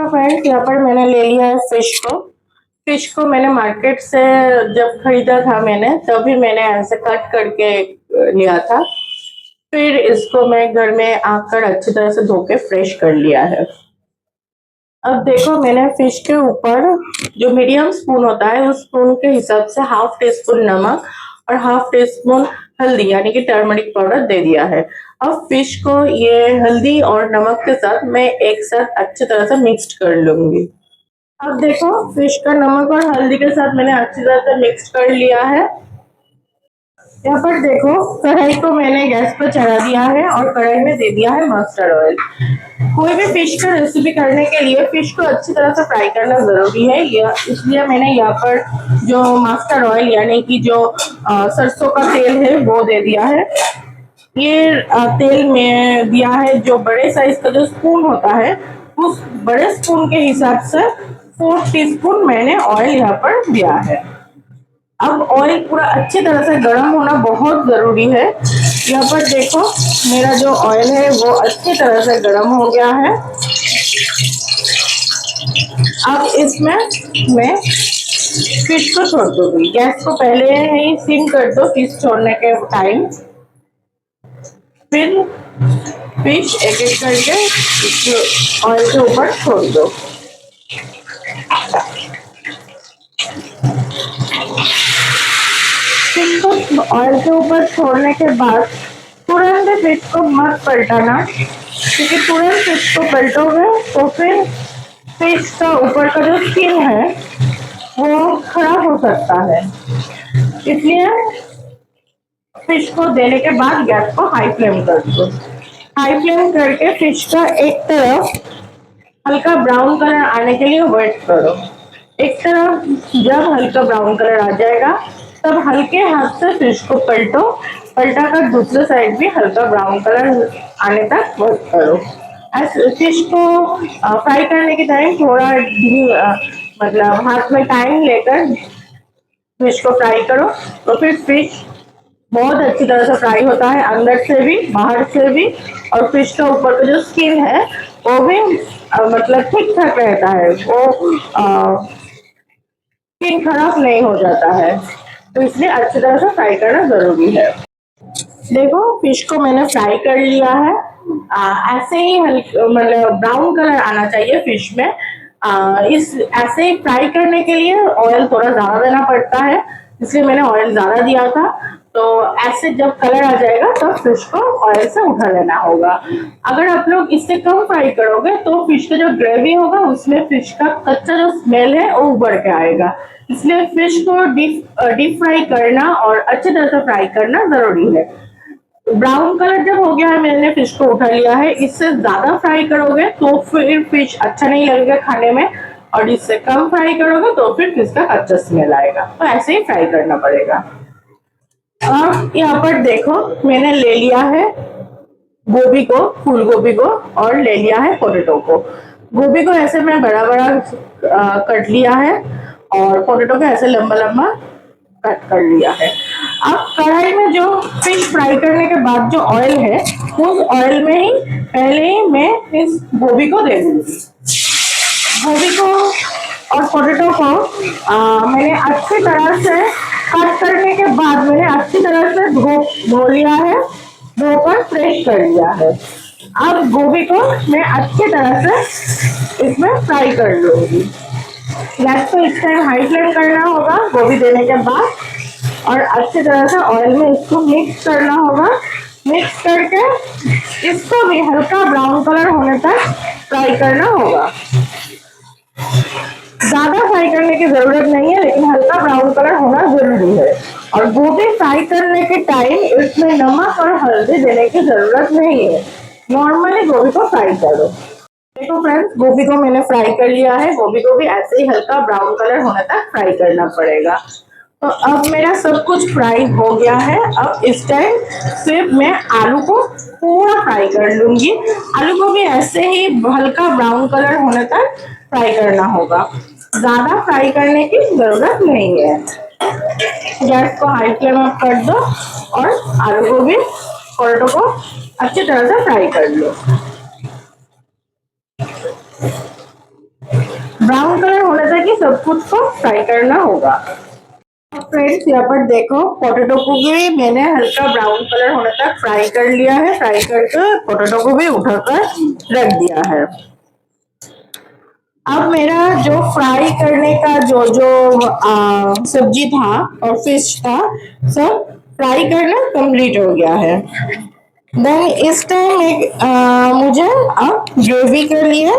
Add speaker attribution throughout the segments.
Speaker 1: देखो फ्रेंड्स, यहाँ पर मैंने ले लिया है फिश को मैंने मार्केट से जब खरीदा था मैंने, तभी मैंने ऐसे कट करके लिया था। फिर इसको मैं घर में आकर अच्छी तरह से धो के फ्रेश कर लिया है। अब देखो, मैंने फिश के ऊपर जो मीडियम स्पून होता है उस स्पून के हिसाब से हाफ टी स्पून नमक और हाफ टी स्पून हल्दी यानी कि टर्मरिक पाउडर दे दिया है। अब फिश को ये हल्दी और नमक के साथ मैं एक साथ अच्छी तरह से मिक्स कर लूंगी। अब देखो, फिश का नमक और हल्दी के साथ मैंने अच्छी तरह से मिक्स कर लिया है। यहाँ पर देखो, कढ़ाई को मैंने गैस पर चढ़ा दिया है और कढ़ाई में दे दिया है मस्टर्ड ऑयल। कोई भी फिश का रेसिपी करने के लिए फिश को अच्छी तरह से फ्राई करना जरूरी है, इसलिए मैंने यहाँ पर जो मस्टर्ड ऑयल यानी कि जो सरसों का तेल है वो दे दिया है। ये तेल में दिया है जो बड़े साइज का जो स्पून होता है, उस बड़े स्पून के हिसाब से 4 टीस्पून मैंने ऑयल यहाँ पर दिया है। अब ऑयल पूरा अच्छी तरह से गर्म होना बहुत जरूरी है। यहाँ पर देखो, मेरा जो ऑयल है वो अच्छी तरह से गर्म हो गया है। अब इसमें मैं फिश को छोड़ दूंगी। गैस को पहले ही सिम कर दो फिश छोड़ने के टाइम। फिर फिश एक एक करके ऑयल के ऊपर छोड़ दो। फिश को ऑयल के ऊपर छोड़ने के बाद तुरंत फिश को मत पलटाना, क्योंकि तुरंत फिश को पलटोगे तो फिर फिश का ऊपर का जो स्किन है वो खराब हो सकता है। इसलिए फिश को देने के बाद गैस को हाई फ्लेम कर दो। हाई फ्लेम करके फिश का एक तरफ हल्का ब्राउन कलर आने के लिए वेट करो। एक तरफ जब हल्का ब्राउन कलर आ जाएगा तब हल्के हाथ से फिश को पलटा कर दूसरे साइड भी हल्का ब्राउन कलर आने तक वेट करो। फिश को फ्राई करने के टाइम थोड़ा मतलब हाथ में टाइम लेकर फिश को फ्राई करो, तो फिर फिश बहुत अच्छी तरह से फ्राई होता है, अंदर से भी बाहर से भी। और फिश का ऊपर का जो स्किन है वो भी मतलब ठीक ठाक रहता है, वो स्किन खराब नहीं हो जाता है। तो इसलिए अच्छी तरह से फ्राई करना जरूरी है। देखो, फिश को मैंने फ्राई कर लिया है। ऐसे ही मतलब ब्राउन कलर आना चाहिए फिश में। इस ऐसे ही फ्राई करने के लिए ऑयल थोड़ा ज्यादा देना पड़ता है, इसलिए मैंने ऑयल ज्यादा दिया था। तो ऐसे जब कलर आ जाएगा तब फिश को ऑयल से उठा लेना होगा। अगर आप लोग इससे कम फ्राई करोगे तो फिश का जो ग्रेवी होगा उसमें फिश का कच्चा जो स्मेल है वो उभर के आएगा। इसलिए फिश को डीप फ्राई करना और अच्छी तरह से फ्राई करना जरूरी है। ब्राउन कलर जब हो गया है, मैंने फिश को उठा लिया है। इससे ज्यादा फ्राई करोगे तो फिर फिश अच्छा नहीं लगेगा खाने में, और इससे कम फ्राई करोगे तो फिर फिश का कच्चा स्मेल आएगा। तो ऐसे ही फ्राई करना पड़ेगा। अब यहाँ पर देखो, मैंने ले लिया है गोभी को, फूल गोभी को, और ले लिया है पोटैटो को। गोभी को ऐसे मैं बड़ा बड़ा कट लिया है और पोटैटो को ऐसे लंबा लंबा कट कर लिया है। अब कढ़ाई में जो फिश फ्राई करने के बाद जो ऑयल है, उस ऑयल में ही पहले ही मैं इस गोभी को दे दूंगी। गोभी को और पोटैटो को मैंने अच्छी तरह से कट करने के बाद मैंने अच्छी तरह से धो लिया है, धोकर फ्रेश कर लिया है। अब गोभी को मैं अच्छी तरह से इसमें फ्राई कर लूंगी। गैस को इस टाइम हाई फ्लेम करना होगा गोभी देने के बाद, और अच्छी तरह से ऑयल में इसको मिक्स करना होगा। मिक्स करके इसको भी हल्का ब्राउन कलर होने तक फ्राई करना होगा। ज्यादा फ्राई करने की जरूरत नहीं है, लेकिन हल्का ब्राउन कलर होना जरूरी है। और गोभी फ्राई करने के टाइम इसमें नमक और हल्दी देने की जरूरत नहीं है, नॉर्मली गोभी को फ्राई करो। देखो फ्रेंड्स, गोभी को मैंने फ्राई कर लिया है। गोभी को भी ऐसे ही हल्का ब्राउन कलर होने तक फ्राई करना पड़ेगा। तो अब मेरा सब कुछ फ्राई हो गया है। अब इस टाइम सिर्फ मैं आलू को पूरा फ्राई कर लूंगी। आलू को भी ऐसे ही हल्का ब्राउन कलर होने तक फ्राई करना होगा, ज्यादा फ्राई करने की जरूरत नहीं है। गैस को हाई फ्लेम अप कर दो और आलू को भी, पोटैटो को अच्छी तरह से फ्राई कर लो। ब्राउन कलर होने तक ही सब कुछ को फ्राई करना होगा। फ्रेंड्स यहाँ पर देखो पोटैटो को भी मैंने हल्का ब्राउन कलर होने तक फ्राई कर लिया है। फ्राई करके पोटैटो को भी उठाकर रख दिया है। अब मेरा जो फ्राई करने का जो जो सब्जी था और फिश था सब फ्राई करना कंप्लीट हो गया है। देन इस टाइम एक मुझे अब ग्रेवी के लिए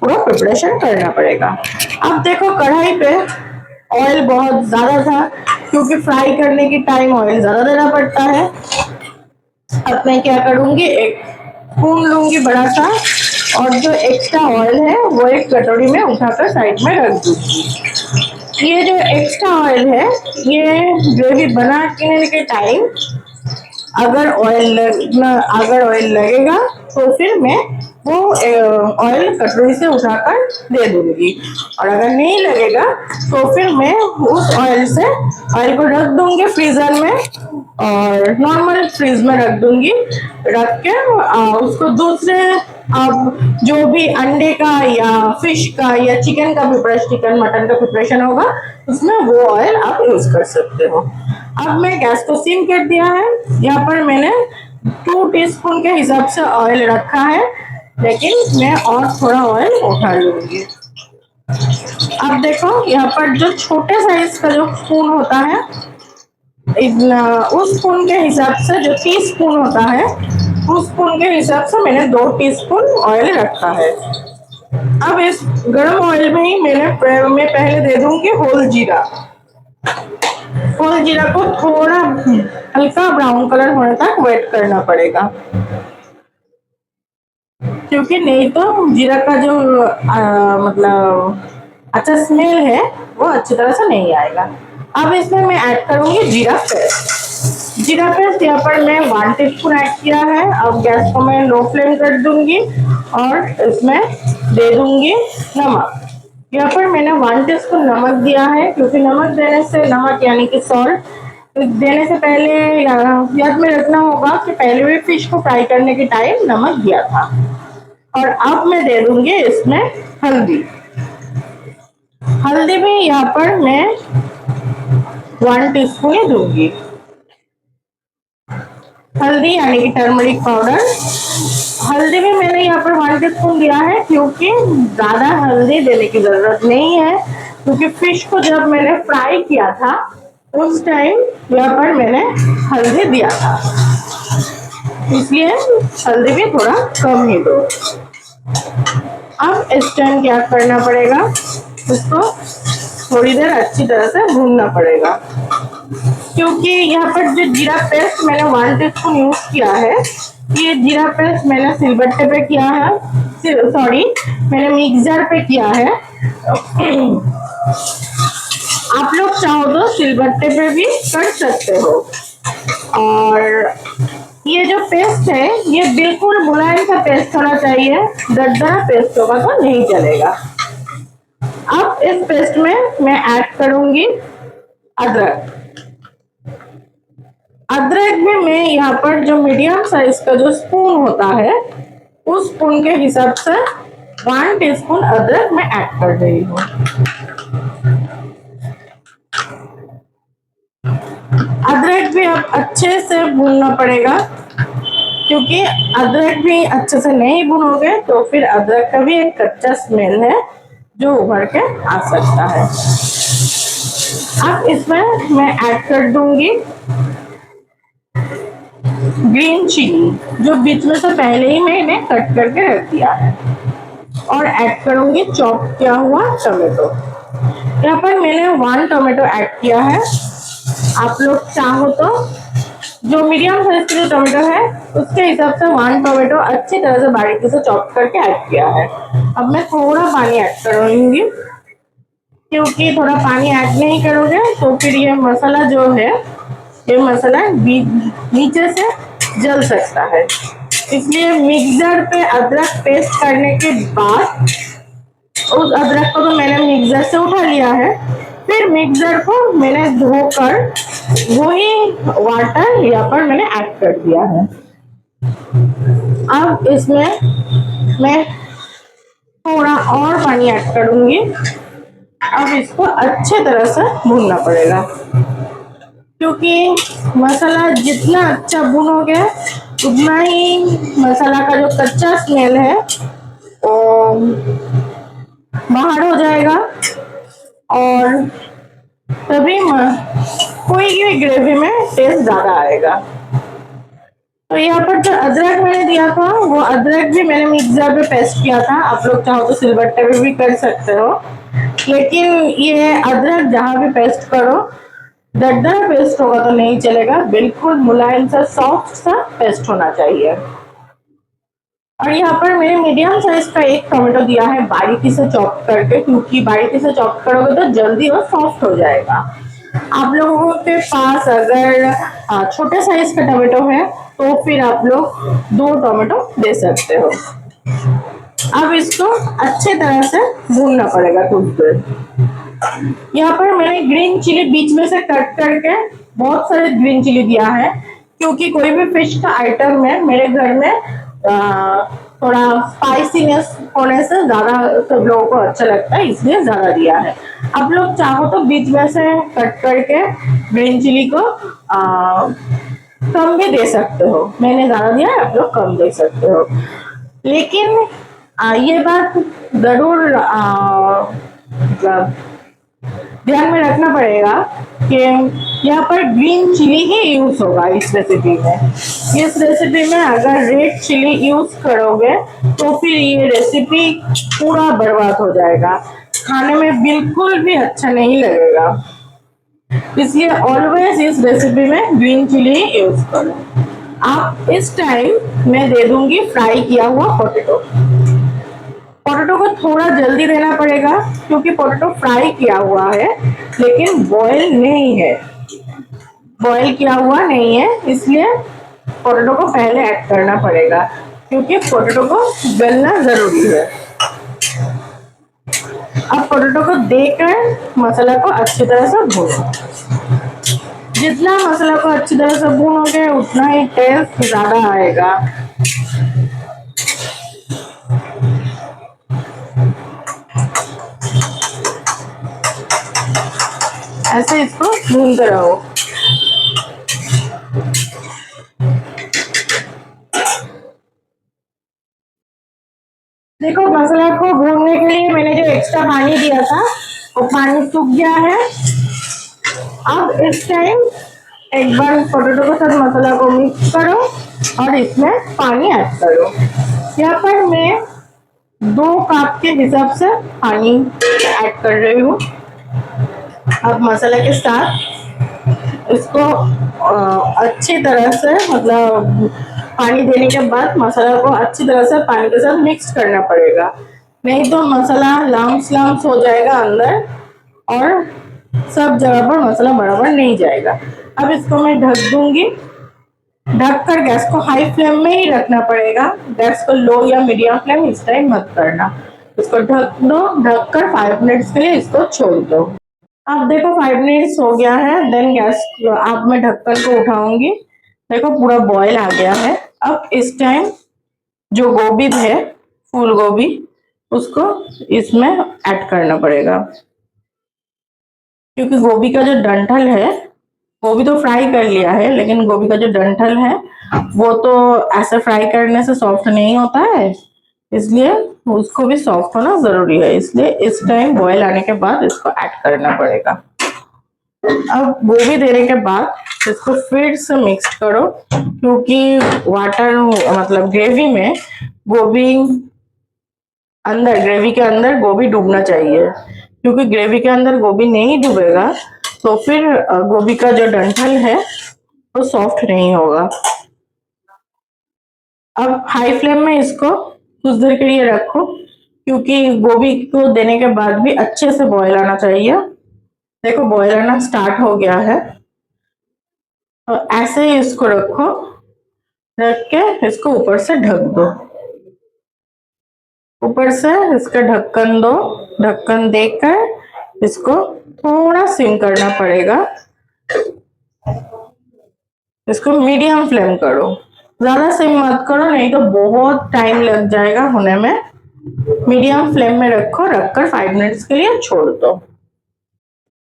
Speaker 1: पूरा प्रिपरेशन करना पड़ेगा। अब देखो कढ़ाई पे ऑयल बहुत ज्यादा था क्योंकि फ्राई करने के टाइम ऑयल ज्यादा देना पड़ता है। अब मैं क्या करूंगी, एक स्पून लूंगी बड़ा सा और जो एक्स्ट्रा ऑयल है वो एक कटोरी में उठाकर साइड में रख दूंगी। ये जो एक्स्ट्रा ऑयल है ये ग्रेवी बनाने के टाइम अगर ऑयल लगेगा तो फिर मैं वो ऑयल कटोरी से उठाकर दे दूंगी, और अगर नहीं लगेगा तो फिर मैं उस ऑयल को रख दूंगी फ्रीजर में और नॉर्मल फ्रीज में रख दूंगी। रख के उसको दूसरे अब जो भी अंडे का या फिश का या चिकन का प्रिपरेशन, चिकन मटन का प्रिपरेशन होगा उसमें वो ऑयल आप यूज कर सकते हो। अब मैं गैस को सिम कर दिया है। यहाँ पर मैंने 2 टीस्पून के हिसाब से ऑयल रखा है, लेकिन मैं और थोड़ा ऑयल उठा लूंगी। अब देखो यहाँ पर जो छोटे साइज का जो स्पून होता है उस स्पून के हिसाब से जो टीस्पून होता है उस स्पून के हिसाब से मैंने 2 टीस्पून ऑयल रखा है। अब इस गरम ऑयल में ही मैं पहले दे दूंगी होल जीरा। होल जीरा को थोड़ा हल्का ब्राउन कलर होने तक वेट करना पड़ेगा, क्योंकि नहीं तो जीरा का जो मतलब अच्छा स्मेल है वो अच्छी तरह से नहीं आएगा। अब इसमें मैं ऐड करूंगी जीरा पेस्ट। जीरा पेस्ट यहाँ पर मैं 1 टीस्पून ऐड किया है। अब गैस को मैं लो फ्लेम कर दूंगी और इसमें दे दूंगी नमक। यहाँ पर मैंने 1 टीस्पून नमक दिया है, क्योंकि नमक देने से, नमक यानी कि सॉल्ट देने से पहले याद में रखना होगा कि पहले भी फिश को फ्राई करने के टाइम नमक दिया था। और अब मैं दे दूंगी इसमें हल्दी। हल्दी भी यहाँ पर मैं 1 टीस्पून ही दूंगी। हल्दी यानी कि टर्मरिक पाउडर। हल्दी भी मैंने यहाँ पर 1 टीस्पून दिया है, क्योंकि ज्यादा हल्दी देने की जरूरत नहीं है, क्योंकि फिश को जब मैंने फ्राई किया था उस टाइम यहाँ पर मैंने हल्दी दिया था, इसलिए हल्दी भी थोड़ा कम ही दो। अब इस टाइम क्या करना पड़ेगा, इसको थोड़ी देर अच्छी तरह से भूनना पड़ेगा, क्योंकि यहाँ पर जो जीरा पेस्ट मैंने 1 टीस्पून यूज किया है, ये जीरा पेस्ट मैंने सिलबट्टे पे किया है, सॉरी मैंने मिक्सर पे किया है। आप लोग चाहो तो सिलबट्टे पे भी कर सकते हो। और ये जो पेस्ट है ये बिल्कुल मुलायम सा पेस्ट होना चाहिए, दरदरा पेस्ट होगा तो नहीं चलेगा। अब इस पेस्ट में मैं ऐड करूंगी अदरक। अदरक में मैं यहाँ पर जो मीडियम साइज का जो स्पून होता है उस स्पून के हिसाब से 1 टीस्पून अदरक मैं ऐड कर रही हूँ। अदरक भी अब अच्छे से भूनना पड़ेगा, क्योंकि अदरक भी अच्छे से नहीं भूनोगे तो फिर अदरक का भी एक कच्चा स्मेल है जो उभर के आ सकता है। अब इसमें मैं ऐड कर दूंगी ग्रीन चिली, जो बीच में से पहले ही मैंने कट करके रख दिया है, और ऐड करूंगी चॉप किया हुआ टोमेटो। यहाँ पर मैंने 1 टोमेटो ऐड किया है। आप लोग चाहो तो जो मीडियम साइज का जो टोमेटो है उसके हिसाब से 1 टोमेटो अच्छी तरह से बारीकी से चॉप करके ऐड किया है। अब मैं थोड़ा पानी ऐड करूंगी, क्योंकि थोड़ा पानी ऐड नहीं करोगे तो फिर ये मसाला जो है, ये मसाला नीचे से जल सकता है। इसलिए मिक्सर पे अदरक पेस्ट करने के बाद, उस अदरक को तो मैंने मिक्सर से उठा लिया है, फिर मिक्सर को मैंने धोकर वही वाटर यहाँ पर मैंने ऐड कर दिया है। अब इसमें मैं थोड़ा और पानी ऐड करूंगी। अब इसको अच्छे तरह से भूनना पड़ेगा, क्योंकि मसाला जितना अच्छा भूनोगे उतना ही मसाला का जो कच्चा स्मेल है वो बाहर हो जाएगा, और तभी कोई भी ग्रेवी में टेस्ट ज्यादा आएगा। तो यहाँ पर जो अदरक मैंने दिया था वो अदरक भी मैंने मिक्सर पे पेस्ट किया था। आप लोग चाहो तो सिलबट्टे पे भी कर सकते हो, लेकिन ये अदरक जहाँ भी पेस्ट करो दरदरा पेस्ट होगा तो नहीं चलेगा, बिल्कुल मुलायम सा सॉफ्ट सा पेस्ट होना चाहिए। और यहाँ पर मैंने मीडियम साइज का एक टोमेटो दिया है बारीकी से चॉप करके, क्योंकि बारीकी से चॉप करोगे तो जल्दी और सॉफ्ट हो जाएगा। आप लोगों के पास अगर छोटे साइज का टोमेटो है तो फिर आप लोग 2 टोमेटो दे सकते हो। अब इसको अच्छे तरह से भूनना पड़ेगा कुछ देर। यहाँ पर मैंने ग्रीन चिली बीच में से कट करके बहुत सारे ग्रीन चिली दिया है, क्योंकि कोई भी फिश का आइटम में मेरे घर में थोड़ा स्पाइसीनेस होने से ज्यादा सब लोगों को अच्छा लगता है, इसलिए ज्यादा दिया है। आप लोग चाहो तो बीच में से कट करके ग्रीन चिली को कम भी दे सकते हो, मैंने ज्यादा दिया है, आप लोग कम दे सकते हो। लेकिन ये बात जरूर मतलब ध्यान में रखना पड़ेगा कि यहाँ पर ग्रीन चिली ही यूज होगा इस रेसिपी में। इस रेसिपी में अगर रेड चिली यूज करोगे तो फिर ये रेसिपी पूरा बर्बाद हो जाएगा, खाने में बिल्कुल भी अच्छा नहीं लगेगा। इसलिए ऑलवेज इस रेसिपी में ग्रीन चिली यूज करो। आप इस टाइम मैं दे दूंगी फ्राई किया हुआ पोटैटो। पोटैटो को थोड़ा जल्दी देना पड़ेगा, क्योंकि पोटैटो फ्राई किया हुआ है लेकिन बॉयल नहीं है, बॉयल किया हुआ नहीं है, इसलिए पोटैटो को पहले ऐड करना पड़ेगा, क्योंकि पोटैटो को गलना जरूरी है। अब पोटैटो को देकर मसाला को अच्छी तरह से भूनो। जितना मसाला को अच्छी तरह से भूनोगे उतना ही टेस्ट ज्यादा आएगा। ऐसे इसको भूनते रहो। देखो मसाला को भूनने के लिए मैंने जो एक्स्ट्रा पानी दिया था वो पानी सूख गया है। अब इस टाइम एक बार पोटैटो के साथ मसाला को मिक्स करो और इसमें पानी ऐड करो। यहाँ पर मैं 2 कप के हिसाब से पानी ऐड कर रही हूँ। अब मसाला के साथ इसको अच्छी तरह से मतलब पानी देने के बाद मसाला को अच्छी तरह से पानी के साथ मिक्स करना पड़ेगा, नहीं तो मसाला लम्स हो जाएगा अंदर और सब जगह पर मसाला बराबर नहीं जाएगा। अब इसको मैं ढक दूंगी। ढककर गैस को हाई फ्लेम में ही रखना पड़ेगा, गैस को लो या मीडियम फ्लेम इस टाइम मत करना। इसको ढक दो, ढककर 5 मिनट्स के लिए इसको छोड़ दो। अब देखो 5 मिनट्स हो गया है। देन गैस अब मैं ढक्कन को उठाऊंगी। देखो पूरा बॉयल आ गया है। अब इस टाइम जो गोभी है फूल गोभी उसको इसमें ऐड करना पड़ेगा, क्योंकि गोभी का जो डंठल है, गोभी तो फ्राई कर लिया है लेकिन गोभी का जो डंठल है वो तो ऐसे फ्राई करने से सॉफ्ट नहीं होता है, इसलिए उसको भी सॉफ्ट होना जरूरी है। इसलिए इस टाइम बॉयल आने के बाद इसको ऐड करना पड़ेगा। अब गोभी देने के बाद इसको फिर से मिक्स करो, क्योंकि वाटर मतलब ग्रेवी में गोभी अंदर ग्रेवी के अंदर गोभी डूबना चाहिए, क्योंकि ग्रेवी के अंदर गोभी नहीं डूबेगा तो फिर गोभी का जो डंठल है वो सॉफ्ट नहीं होगा। अब हाई फ्लेम में इसको कुछ देर के लिए रखो, क्योंकि गोभी को देने के बाद भी अच्छे से बॉयल आना चाहिए। देखो बॉयल आना स्टार्ट हो गया है, तो ऐसे ही इसको रखो, रख के इसको ऊपर से ढक दो। ऊपर से इसका ढक्कन दो, ढक्कन देकर इसको थोड़ा सिम करना पड़ेगा। इसको मीडियम फ्लेम करो, ज्यादा सिम मत करो नहीं तो बहुत टाइम लग जाएगा होने में। मीडियम फ्लेम में रखो, रखकर 5 मिनट्स के लिए छोड़ दो।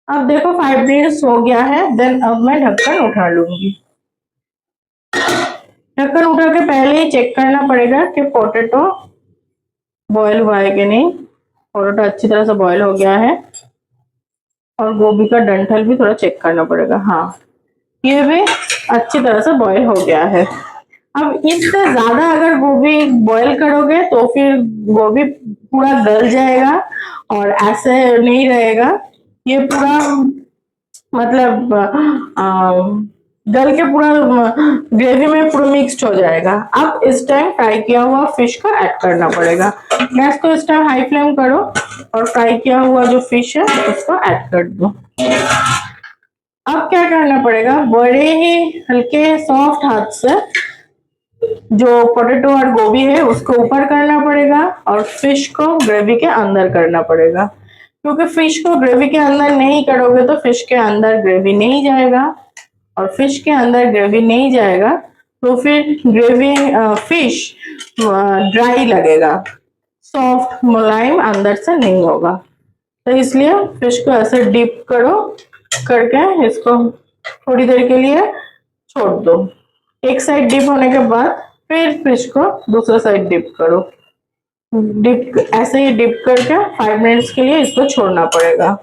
Speaker 1: अब देखो 5 मिनट्स हो गया है। देन अब मैं ढक्कन उठा लूंगी। ढक्कन उठा के पहले ही चेक करना पड़ेगा कि पोटैटो बॉयल हुआ है कि नहीं। पोटैटो अच्छी तरह से बॉयल हो गया है। और गोभी का डंठल भी थोड़ा चेक करना पड़ेगा। हाँ, ये भी अच्छी तरह से बॉयल हो गया है। अब इससे ज्यादा अगर गोभी बॉयल करोगे तो फिर गोभी पूरा गल जाएगा और ऐसे नहीं रहेगा। ये पूरा मतलब गल के पूरा ग्रेवी में पूरा मिक्स्ड हो जाएगा। अब इस टाइम फ्राई किया हुआ फिश को ऐड करना पड़ेगा। गैस को इस टाइम हाई फ्लेम करो और फ्राई किया हुआ जो फिश है उसको ऐड कर दो। अब क्या करना पड़ेगा, बड़े ही हल्के सॉफ्ट हाथ से जो पोटैटो और गोभी है उसको ऊपर करना पड़ेगा और फिश को ग्रेवी के अंदर करना पड़ेगा। क्योंकि फिश को ग्रेवी के अंदर नहीं करोगे तो फिश के अंदर ग्रेवी नहीं जाएगा और फिश के अंदर ग्रेवी नहीं जाएगा तो फिर ग्रेवी फिश ड्राई लगेगा, सॉफ्ट मुलायम अंदर से नहीं होगा। तो इसलिए फिश को ऐसे डिप करो, करके इसको थोड़ी देर के लिए छोड़ दो। एक साइड डिप होने के बाद फिर फिश को दूसरा साइड डिप करो। डिप ऐसे ही डिप करके 5 मिनट्स के लिए इसको छोड़ना पड़ेगा।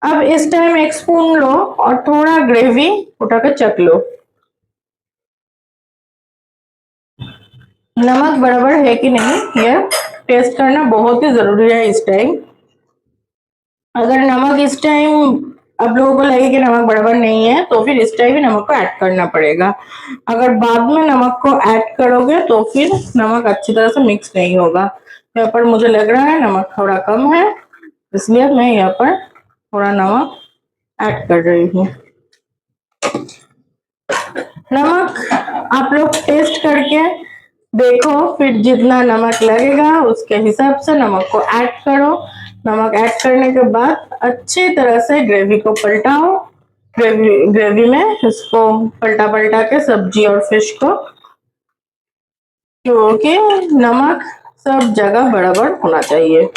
Speaker 1: अब इस टाइम एक स्पून लो और थोड़ा ग्रेवी उठाकर चख लो। नमक बराबर है कि नहीं ये टेस्ट करना बहुत ही जरूरी है इस टाइम। अगर नमक इस टाइम आप लोगों को लगे कि नमक बराबर नहीं है तो फिर इस टाइम ही नमक को ऐड करना पड़ेगा। अगर बाद में नमक को ऐड करोगे तो फिर नमक अच्छी तरह से मिक्स नहीं होगा। यहाँ पर मुझे लग रहा है नमक थोड़ा कम है, इसलिए मैं यहाँ पर थोड़ा नमक ऐड कर रही हूँ। नमक आप लोग टेस्ट करके देखो, फिर जितना नमक लगेगा उसके हिसाब से नमक को ऐड करो। नमक ऐड करने के बाद अच्छी तरह से ग्रेवी को पलटाओ। ग्रेवी में इसको पलटा पलटा के सब्जी और फिश को, क्योंकि नमक सब जगह बराबर होना चाहिए।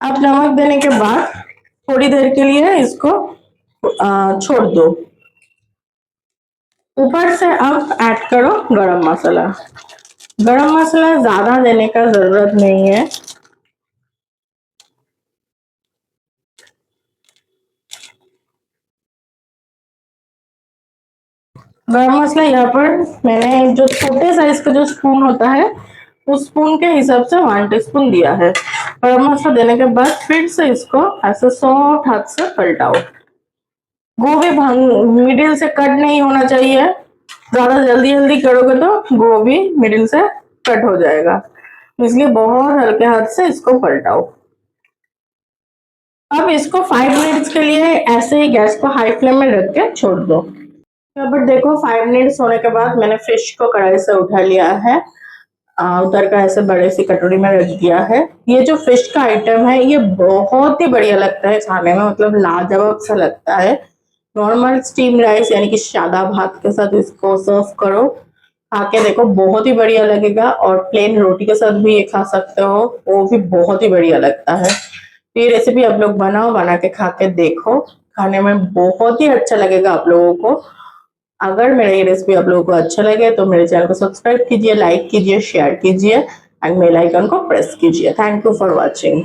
Speaker 1: अब नमक देने के बाद थोड़ी देर के लिए इसको छोड़ दो। ऊपर से अब ऐड करो गरम मसाला। गरम मसाला ज्यादा देने का जरूरत नहीं है। गरम मसाला यहाँ पर मैंने जो छोटे साइज का जो स्पून होता है उस स्पून के हिसाब से 1 टीस्पून दिया है। गरम मसाला देने के बाद फिर से इसको ऐसे सॉफ्ट हाथ से पलटाओ। गोभी मिडिल से कट नहीं होना चाहिए। ज्यादा जल्दी जल्दी करोगे तो गोभी मिडिल से कट हो जाएगा, इसलिए बहुत हल्के हाथ से इसको पलटाओ। अब इसको 5 मिनट्स के लिए ऐसे ही गैस को हाई फ्लेम में रख के छोड़ दो। यहाँ पर देखो 5 मिनट्स होने के बाद मैंने फिश को कढ़ाई से उठा लिया है। उतर का ऐसे बड़े सी कटोरी में रख दिया है। ये जो फिश का आइटम है ये बहुत ही बढ़िया लगता है खाने में, मतलब लाजवाब सा लगता है। नॉर्मल स्टीम राइस यानी कि सादा भात के साथ इसको सर्व करो, खा के देखो बहुत ही बढ़िया लगेगा। और प्लेन रोटी के साथ भी ये खा सकते हो, वो भी बहुत ही बढ़िया लगता है। ये रेसिपी आप लोग बनाओ, बना के खा के देखो, खाने में बहुत ही अच्छा लगेगा आप लोगों को। अगर मेरा ये रेसिपी आप लोगों को अच्छा लगे तो मेरे चैनल को सब्सक्राइब कीजिए, लाइक कीजिए, शेयर कीजिए एंड बेल आइकन को प्रेस कीजिए। Thank you for watching.